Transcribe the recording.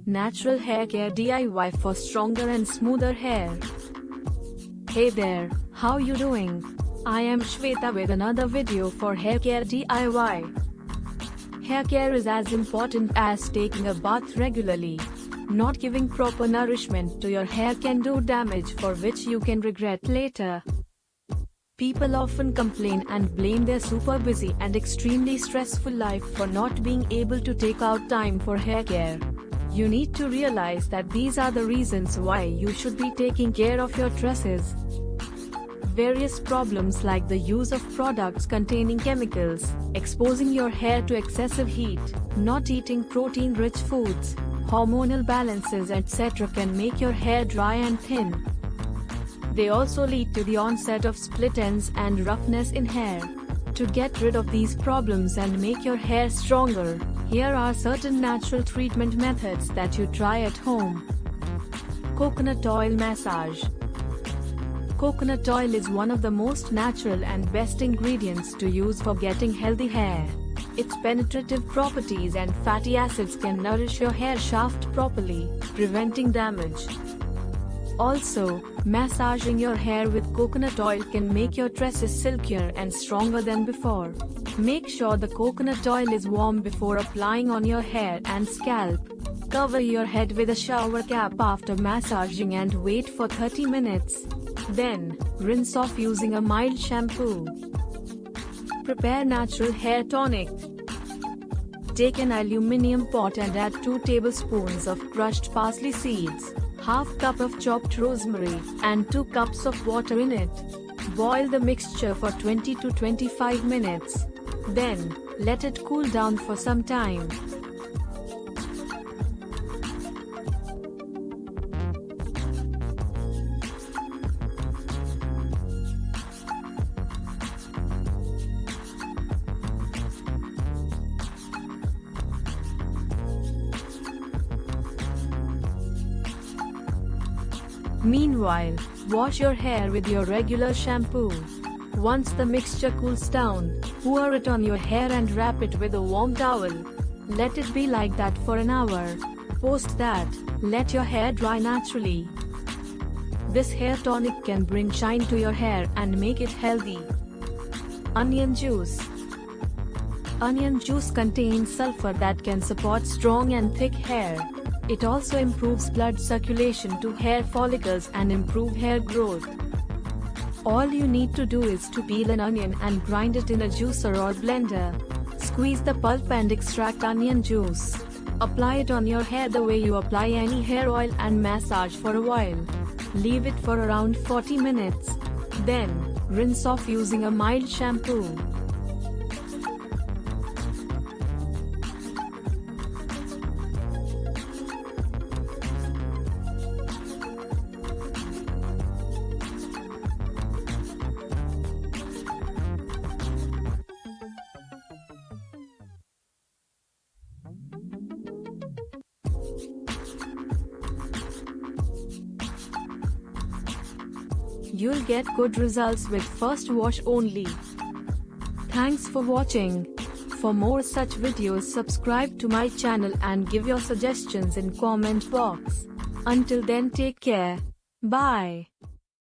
Natural hair care DIY for stronger and smoother hair. Hey there, how you doing? I am Shweta with another video for hair care DIY. Hair care is as important as taking a bath regularly. Not giving proper nourishment to your hair can do damage for which you can regret later. People often complain and blame their super busy and extremely stressful life for not being able to take out time for hair care. You need to realize that these are the reasons why you should be taking care of your tresses. Various problems like the use of products containing chemicals, exposing your hair to excessive heat, not eating protein-rich foods, hormonal balances etc. can make your hair dry and thin. They also lead to the onset of split ends and roughness in hair. To get rid of these problems and make your hair stronger, here are certain natural treatment methods that you try at home. Coconut oil massage. Coconut oil is one of the most natural and best ingredients to use for getting healthy hair. Its penetrative properties and fatty acids can nourish your hair shaft properly, preventing damage. Also, massaging your hair with coconut oil can make your tresses silkier and stronger than before. Make sure the coconut oil is warm before applying on your hair and scalp. Cover your head with a shower cap after massaging and wait for 30 minutes. Then, rinse off using a mild shampoo. Prepare natural hair tonic. Take an aluminium pot and add 2 tablespoons of crushed parsley seeds, half cup of chopped rosemary, and 2 cups of water in it. Boil the mixture for 20 to 25 minutes. Then, let it cool down for some time. Meanwhile, wash your hair with your regular shampoo. Once the mixture cools down, pour it on your hair and wrap it with a warm towel. Let it be like that for an hour. Post that, let your hair dry naturally. This hair tonic can bring shine to your hair and make it healthy. Onion juice. Onion juice contains sulfur that can support strong and thick hair. It also improves blood circulation to hair follicles and improve hair growth. All you need to do is to peel an onion and grind it in a juicer or blender. Squeeze the pulp and extract onion juice. Apply it on your hair the way you apply any hair oil and massage for a while. Leave it for around 40 minutes. Then, rinse off using a mild shampoo. You'll get good results with first wash only. Thanks for watching. For more such videos, subscribe to my channel and give your suggestions in comment box. Until then, take care. Bye.